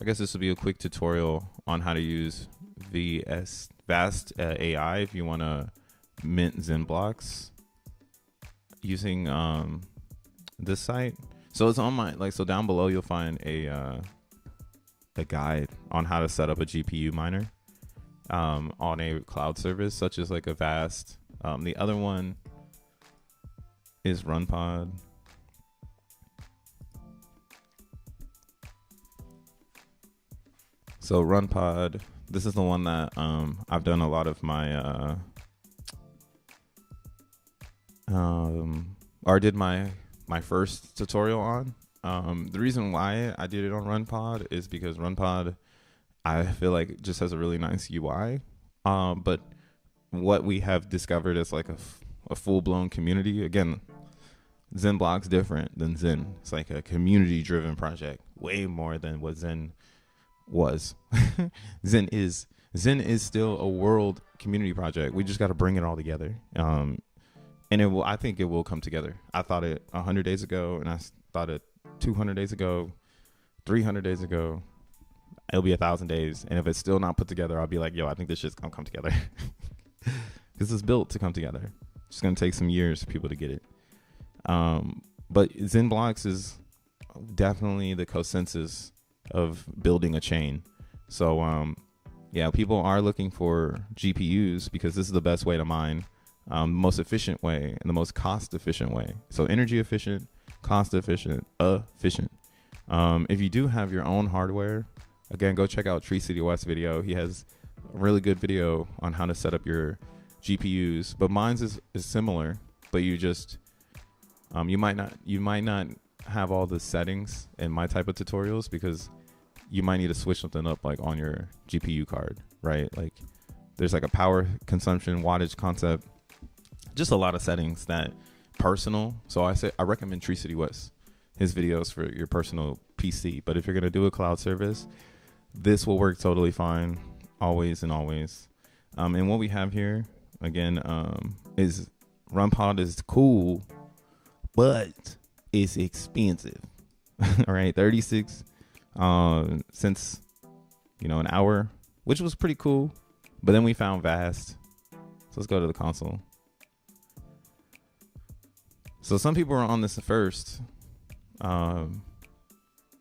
I guess this will be a quick tutorial on how to use VAST AI if you want to mint xenBLOCKs using this site. So it's on my so down below you'll find a guide on how to set up a GPU miner on a cloud service such as like a VAST. The other one is RunPod. So RunPod, this is the one that I've done a lot of my or did my first tutorial on. The reason why I did it on RunPod is because RunPod, I feel like it just has a really nice UI. But what we have discovered is like a full-blown community. Again, xenBLOCKs different than Zen. It's like a community-driven project, way more than what Zen was. Zen is still a world community project. We just got to bring it all together. And I think it will come together. I thought it 100 days ago, and I thought it 200 days ago, 300 days ago. It'll be 1,000 days, and if it's still not put together, I'll be like, yo, I think this shit's gonna come together. Because it's built to come together. It's gonna take some years for people to get it. But xenBLOCKs is definitely the consensus of building a chain. So yeah, people are looking for GPUs because this is the best way to mine, the most efficient way and the most cost efficient way. So energy efficient, cost efficient, efficient. If you do have your own hardware, again, go check out Tree City West video. He has a really good video on how to set up your GPUs, but mine's is similar, but you just you might not have all the settings in my type of tutorials because you might need to switch something up like on your GPU card, right? Like there's like a power consumption, wattage concept, just a lot of settings that personal. So I recommend Tree City West, his videos for your personal PC. But if you're going to do a cloud service, this will work totally fine, always and always. And what we have here again is RunPod is cool, but it's expensive. All right, 36 cents, an hour, which was pretty cool. But then we found VAST. So let's go to the console. So some people are on this first. And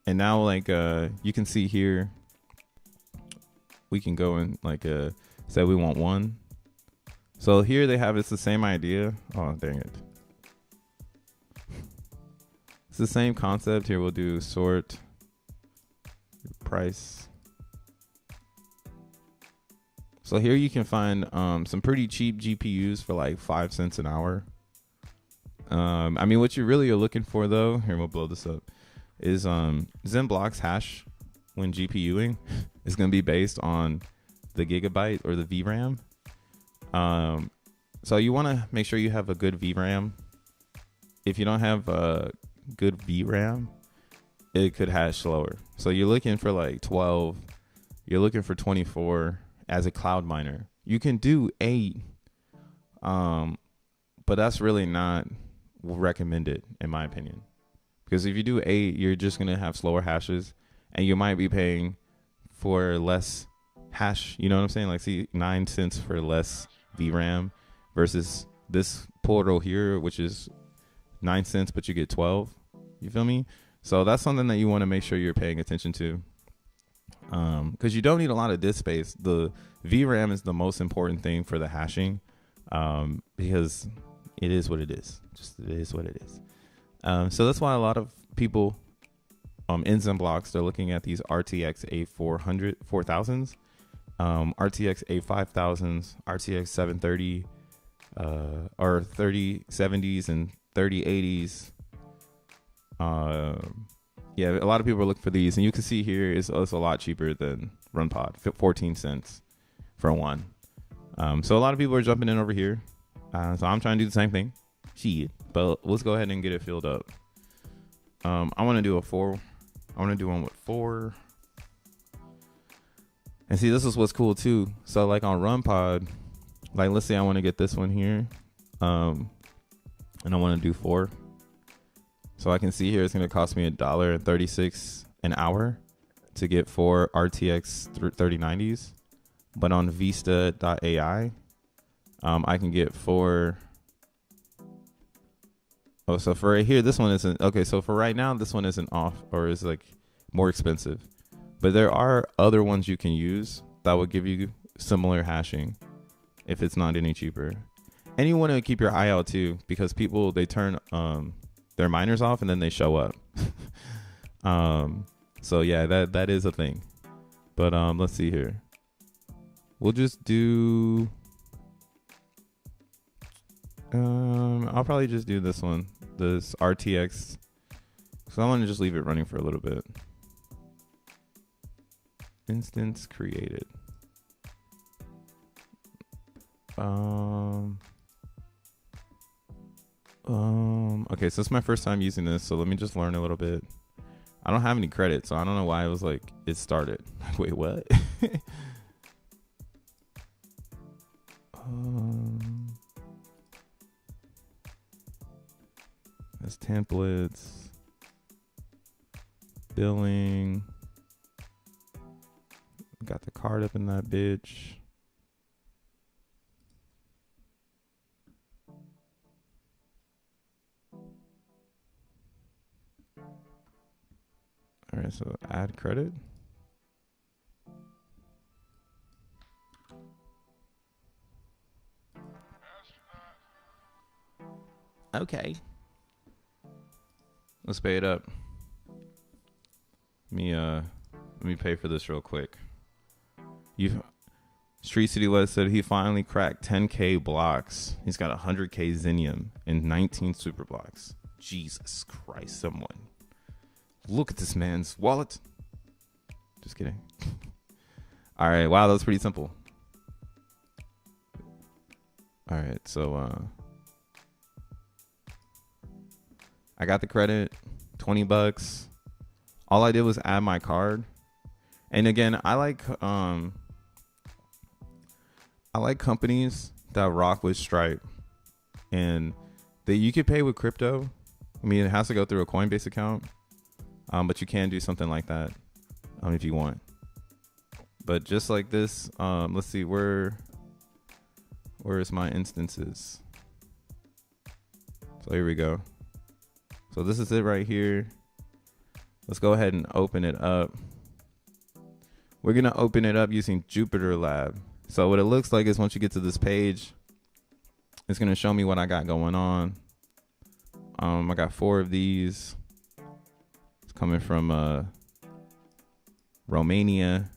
now you can see here, we can go and say we want one. So here they have, it's the same idea. Oh, dang it. It's the same concept. Here we'll do sort price. So here you can find some pretty cheap GPUs for like 5 cents an hour. I mean, what you really are looking for though, here we'll blow this up, is xenBLOCKs hash when GPUing is going to be based on the gigabyte or the VRAM. So you want to make sure you have a good VRAM. If you don't have a good VRAM, it could hash slower. So you're looking for like 12, you're looking for 24 as a cloud miner. You can do 8, but that's really not recommended in my opinion. Because if you do 8, you're just going to have slower hashes and you might be paying for less hash. You know what I'm saying? Like, see, 9 cents for less VRAM versus this portal here, which is 9 cents, but you get 12. You feel me? So that's something that you want to make sure you're paying attention to. Because you don't need a lot of disk space. The VRAM is the most important thing for the hashing, because it is what it is. Just it is what it is. So that's why a lot of people in xenBLOCKs, they're looking at these RTX A400 4000s, RTX A5000s, RTX 730, or 3070s and 3080s. Yeah, a lot of people are looking for these, and you can see here it's a lot cheaper than RunPod, 14 cents for one. So a lot of people are jumping in over here. So I'm trying to do the same thing. Shit. But let's go ahead and get it filled up. I want to do a 4. I want to do one with 4. And see, this is what's cool too. So like on RunPod, like let's say I want to get this one here. And I want to do 4. So I can see here it's going to cost me $1.36 an hour. to get 4 RTX 3090s, but on VAST.ai, I can get 4. Oh, so for right here, this one isn't okay. So for right now, this one isn't off or is like more expensive, but there are other ones you can use that will give you similar hashing if it's not any cheaper. And you want to keep your eye out too, because people, they turn their miners off and then they show up. So yeah, that is a thing. But let's see here. We'll just do I'll probably just do this one, this RTX. So I want to just leave it running for a little bit. Instance created. Okay, so it's my first time using this, so let me just learn a little bit. I don't have any credit, so I don't know why it was like it started. Wait, what? That's templates, billing. Got the card up in that bitch. All right, so add credit. Okay. Let's pay it up. Let me pay for this real quick. Street City Les said he finally cracked 10K blocks. He's got 100K Xenium and 19 super blocks. Jesus Christ, someone. Look at this man's wallet. Just kidding. All right. Wow, that was pretty simple. All right. So I got the credit, $20. All I did was add my card. And again, I like companies that rock with Stripe, and that you could pay with crypto. I mean, it has to go through a Coinbase account. But you can do something like that if you want. But just like this, let's see, where is my instances? So here we go. So this is it right here. Let's go ahead and open it up. We're going to open it up using Jupyter Lab. So what it looks like is once you get to this page, it's going to show me what I got going on. I got 4 of these. Coming from Romania.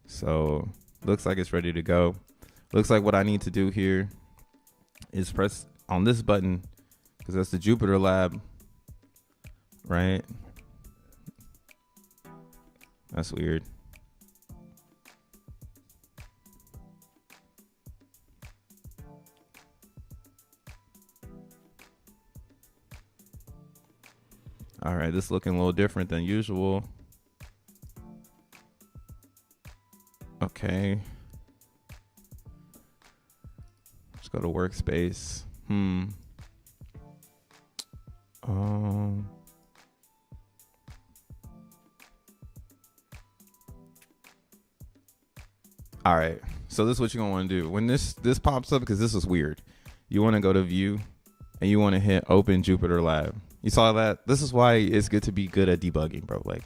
So looks like it's ready to go. Looks like what I need to do here is press on this button, because that's the Jupyter Lab, right? That's weird. All right, this is looking a little different than usual. Okay. Let's go to workspace. All right. So this is what you're gonna want to do when this pops up, because this is weird. You want to go to view and you want to hit open Jupyter Lab. You saw that? This is why it's good to be good at debugging, bro. Like,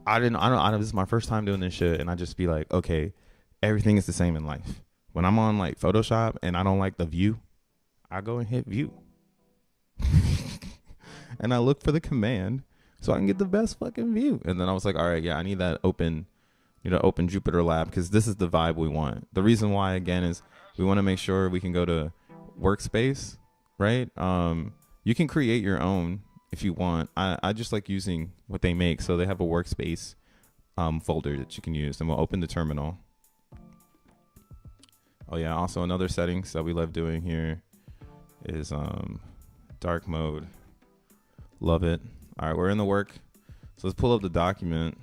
I don't, this is my first time doing this shit, and I just be like, okay, everything is the same in life. When I'm on like Photoshop and I don't like the view, I go and hit view. And I look for the command so I can get the best fucking view. And then I was like, all right, yeah, I need that open, open Jupyter Lab, because this is the vibe we want. The reason why, again, is we want to make sure we can go to workspace, right? You can create your own if you want. I just like using what they make. So they have a workspace folder that you can use, and we'll open the terminal. Oh yeah, also another settings that we love doing here is dark mode. Love it. All right, we're in the work. So let's pull up the document.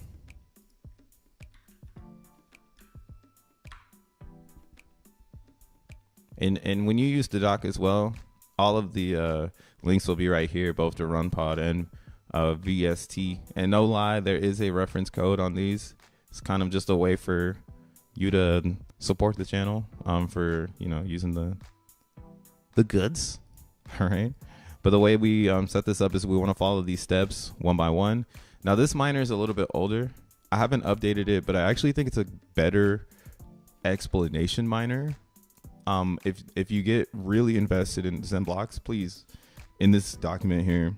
And when you use the doc as well, all of the links will be right here, both to RunPod and VST. And no lie, there is a reference code on these. It's kind of just a way for you to support the channel for, you know, using the goods. All right. But the way we set this up is we want to follow these steps one by one. Now, this miner is a little bit older. I haven't updated it, but I actually think it's a better explanation miner. If you get really invested in xenBLOCKs, please, in this document here,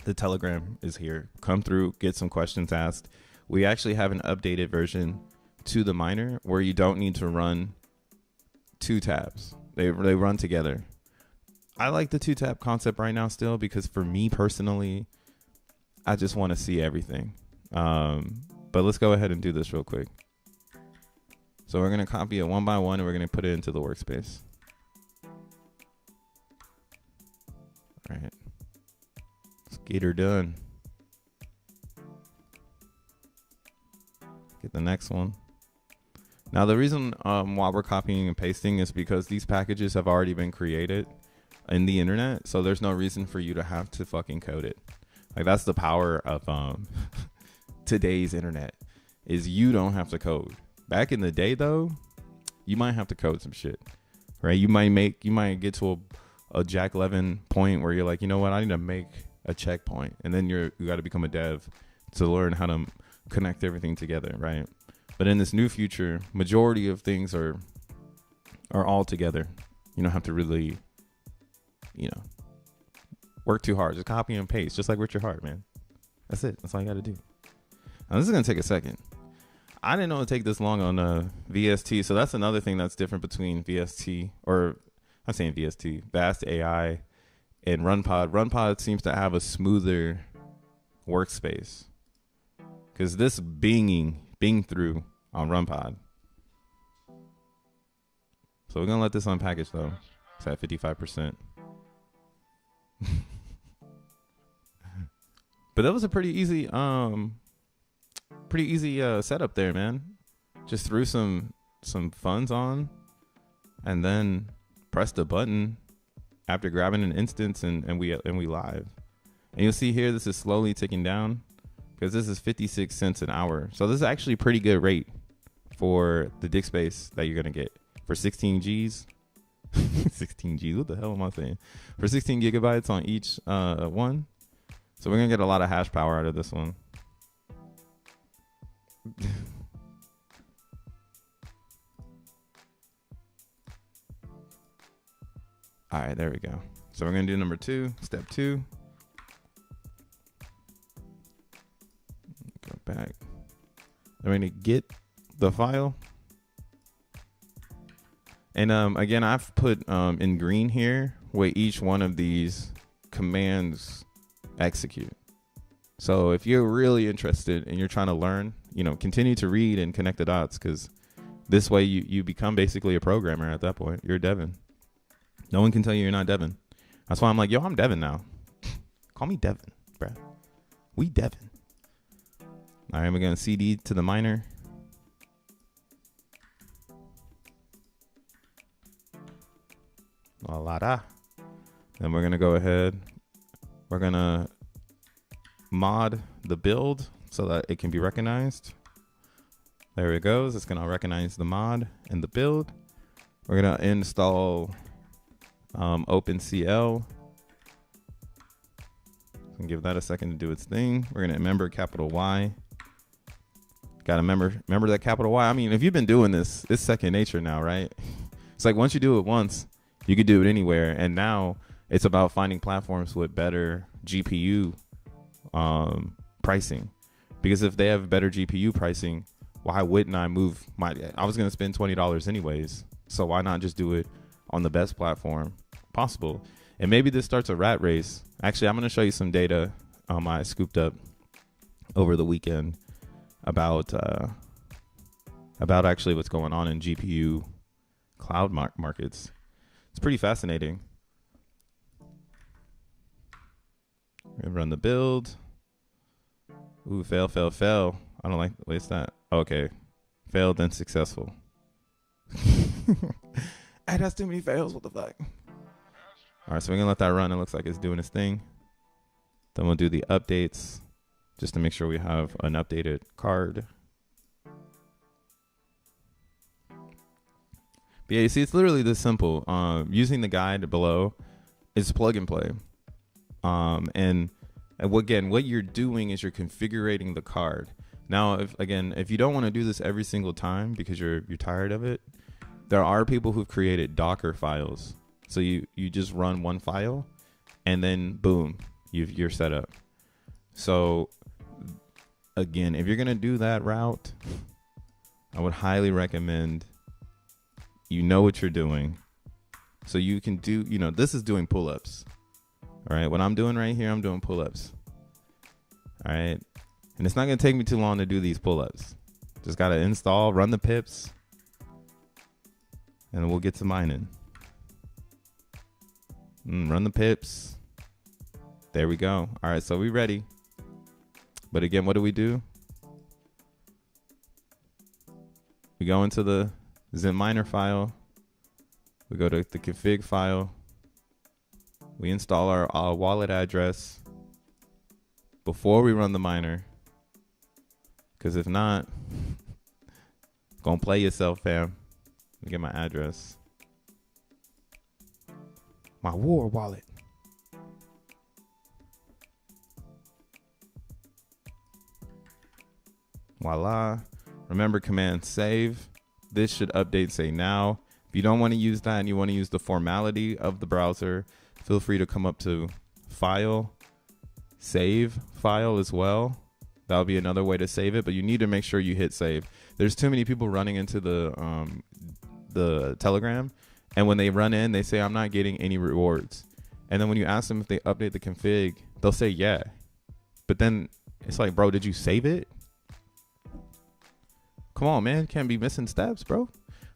the Telegram is here. Come through, get some questions asked. We actually have an updated version to the miner where you don't need to run 2 tabs. They run together. I like the 2-tab concept right now still, because for me personally, I just want to see everything. But let's go ahead and do this real quick. So we're going to copy it one by one and we're going to put it into the workspace. All right. Let's get her done. Get the next one. Now, the reason why we're copying and pasting is because these packages have already been created in the internet, so there's no reason for you to have to fucking code it. Like, that's the power of today's internet, is you don't have to code. Back in the day though, you might have to code some shit, right? You might get to a Jack Levin point where you're like, you know what, I need to make a checkpoint, and then you got to become a dev to learn how to connect everything together, right? But in this new future, majority of things are all together. You don't have to really, you know, work too hard. Just copy and paste, just like Richard Hart, man. That's it. That's all you got to do. Now, this is going to take a second. I didn't know it would take this long on VST. So that's another thing that's different between VST, or I'm saying VST, VAST.ai and RunPod. RunPod seems to have a smoother workspace, because this bing through on RunPod. So we're going to let this unpackage though. It's at 55%. But that was a pretty easy setup there, man. Just threw some funds on and then pressed a button after grabbing an instance, and we live. And you'll see here, this is slowly ticking down because this is 56 cents an hour. So this is actually a pretty good rate for the disk space that you're going to get for 16 Gs. 16 Gs, what the hell am I saying? For 16 gigabytes on each one. So we're going to get a lot of hash power out of this one. All right, there we go. So we're going to do number 2, step 2. Go back. I'm going to get the file. And again, I've put in green here where each one of these commands execute. So if you're really interested and you're trying to learn, you know, continue to read and connect the dots, because this way you become basically a programmer at that point. You're Devin. No one can tell you you're not Devin. That's why I'm like, yo, I'm Devin now. Call me Devin, bruh. We Devin. All right, we're going to CD to the miner. Then we're going to go ahead. We're going to mod the build so that it can be recognized. There it goes. It's going to recognize the mod and the build. We're going to install OpenCL. And give that a second to do its thing. We're going to remember capital Y. Got to remember that capital Y. I mean, if you've been doing this, it's second nature now, right? It's like once you do it once, you could do it anywhere. And now it's about finding platforms with better GPU pricing. Because if they have better GPU pricing, why wouldn't I move I was going to spend $20 anyways. So why not just do it on the best platform possible? And maybe this starts a rat race. Actually, I'm going to show you some data I scooped up over the weekend about actually what's going on in GPU cloud markets. It's pretty fascinating. We're gonna run the build. Ooh, fail. I don't like the way it's that. Okay. Failed, then successful. Hey, that's too many fails. What the fuck? All right, so we're gonna let that run. It looks like it's doing its thing. Then we'll do the updates just to make sure we have an updated card. But yeah, you see, it's literally this simple. Using the guide below is plug and play. And again, what you're doing is you're configuring the card. Now, if you don't want to do this every single time because you're tired of it, there are people who've created Docker files. So you just run one file, and then boom, you're set up. So again, if you're gonna do that route, I would highly recommend you know what you're doing, so you can do. This is doing pull-ups. All right, what I'm doing right here, I'm doing pull-ups. All right, and it's not gonna take me too long to do these pull-ups. Just gotta install, run the pips, and we'll get to mining. Run the pips. There we go. All right, so we ready. But again, what do? We go into the xenMiner file. We go to the config file. We install our wallet address before we run the miner. Because if not, gonna play yourself, fam. Let me get my address. My war wallet. Voila. Remember command save. This should update say now. If you don't want to use that and you want to use the formality of the browser, feel free to come up to file, save file as well. That'll be another way to save it, but you need to make sure you hit save. There's too many people running into the Telegram, and when they run in, they say, I'm not getting any rewards. And then when you ask them if they update the config, they'll say, yeah. But then it's like, bro, did you save it? Come on, man. Can't be missing steps, bro.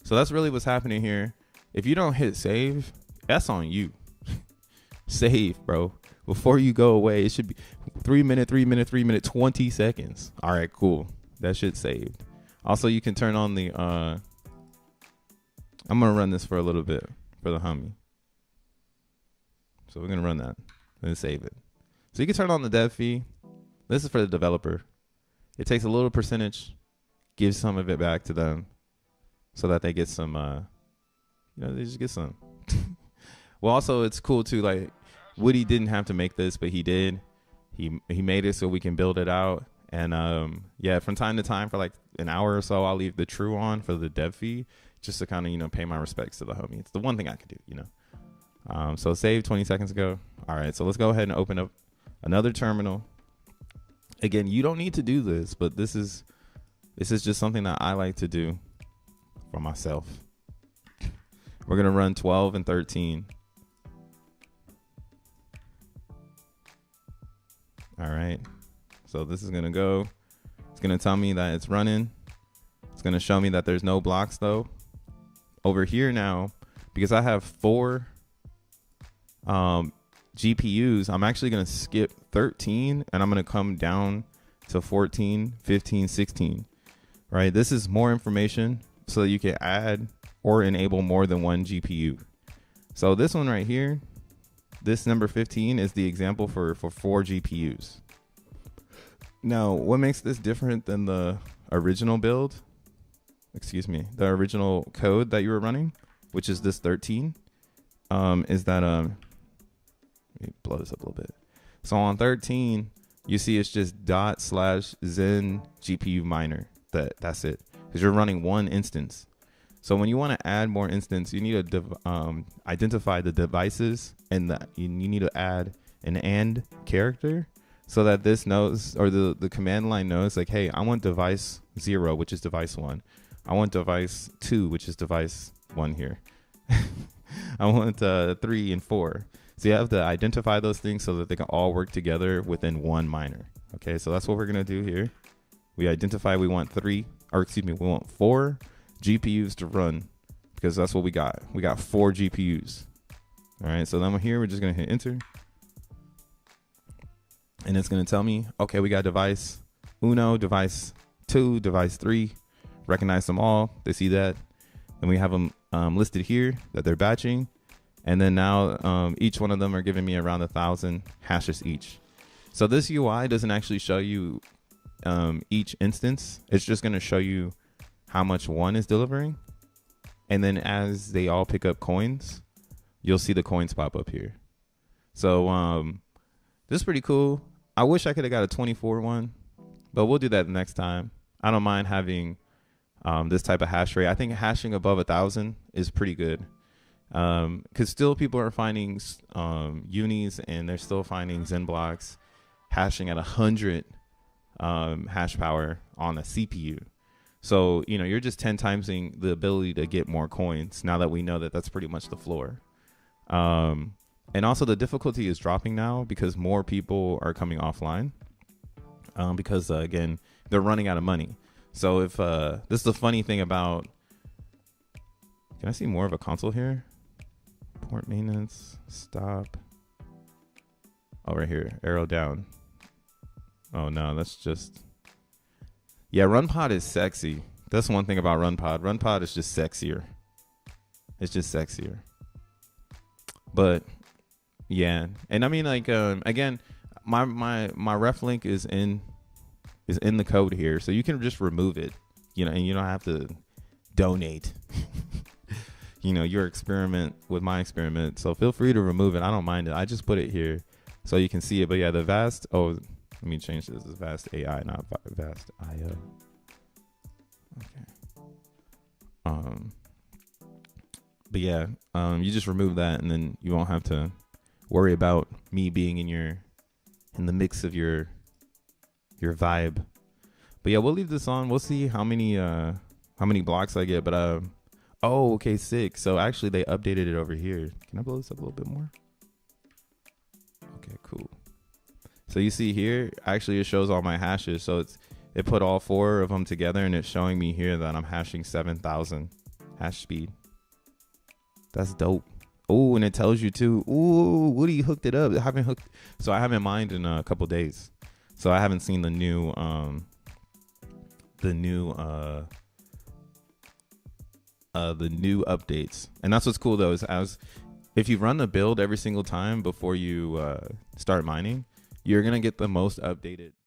So that's really what's happening here. If you don't hit save, that's on you. Save, bro. Before you go away, it should be 3 minute, 20 seconds. All right, cool. That shit's saved. Also, you can turn on the, I'm going to run this for a little bit for the homie. So we're going to run that and save it. So you can turn on the dev fee. This is for the developer. It takes a little percentage, gives some of it back to them so that they get some, they just get some. Well, also it's cool too. Like Woody didn't have to make this, but he did. He made it so we can build it out. And yeah, from time to time for like an hour or so, I'll leave the true on for the dev fee just to kind of, pay my respects to the homie. It's the one thing I can do, So save 20 seconds ago. All right, so let's go ahead and open up another terminal. Again, you don't need to do this, but this is just something that I like to do for myself. We're going to run 12 and 13. All right. So this is going to go. It's going to tell me that it's running. It's going to show me that there's no blocks though. Over here now, because I have 4 GPUs, I'm actually going to skip 13 and I'm going to come down to 14, 15, 16. Right? This is more information so that you can add or enable more than one GPU. So this one right here, this number 15 is the example for 4 GPUs. Now, what makes this different than the original build? Excuse me, the original code that you were running, which is this 13, is that, let me blow this up a little bit. So on 13, you see it's just ./Zen GPU miner. That's it, because you're running one instance. So when you want to add more instance, you need to identify the devices, and you need to add an AND character so that this knows, or the command line knows, like, hey, I want device 0, which is device 1. I want device 2, which is device 1 here. I want 3 and 4. So you have to identify those things so that they can all work together within one miner. Okay, so that's what we're going to do here. We identify we want 4 GPUs to run, because that's what we got. We got 4 GPUs. All right, so then here we're just going to hit enter. And it's going to tell me, okay, we got device 1, device 2, device 3. Recognize them all. They see that. Then we have them listed here that they're batching. And then now each one of them are giving me around 1,000 hashes each. So this UI doesn't actually show you each instance. It's just going to show you how much one is delivering. And then as they all pick up coins, you'll see the coins pop up here. So this is pretty cool. I wish I could have got a 24 one, but we'll do that next time. I don't mind having this type of hash rate. I think hashing above 1,000 is pretty good. Because still people are finding unis, and they're still finding xenBLOCKs hashing at 100 hash power on a CPU. So, you know, you're just 10 timesing the ability to get more coins now that we know that that's pretty much the floor. And also the difficulty is dropping now because more people are coming offline because, again, they're running out of money. So if this is the funny thing about, can I see more of a console here? Port maintenance, stop. Oh, right here, arrow down. Oh no, that's just, yeah, RunPod is sexy. That's one thing about RunPod. RunPod is just sexier. It's just sexier. But yeah, and I mean, like, again, my ref link is in the code here, so you can just remove it, you know, and you don't have to donate you know, your experiment with my experiment. So feel free to remove it. I don't mind it. I just put it here so you can see it. But yeah, the VAST, oh, let me change this. It's VAST.ai, not VAST.io. Okay. But yeah, you just remove that, and then you won't have to worry about me being in the mix of your vibe. But yeah, we'll leave this on. We'll see how many blocks I get. But oh, okay, sick. So actually, they updated it over here. Can I blow this up a little bit more? Okay, cool. So you see here, actually, it shows all my hashes. So it put all 4 of them together, and it's showing me here that I'm hashing 7,000 hash speed. That's dope. Oh, and it tells you too. Ooh, Woody hooked it up. I haven't mined in a couple days, so I haven't seen the new updates. And that's what's cool though, is if you run the build every single time before you start mining, you're gonna get the most updated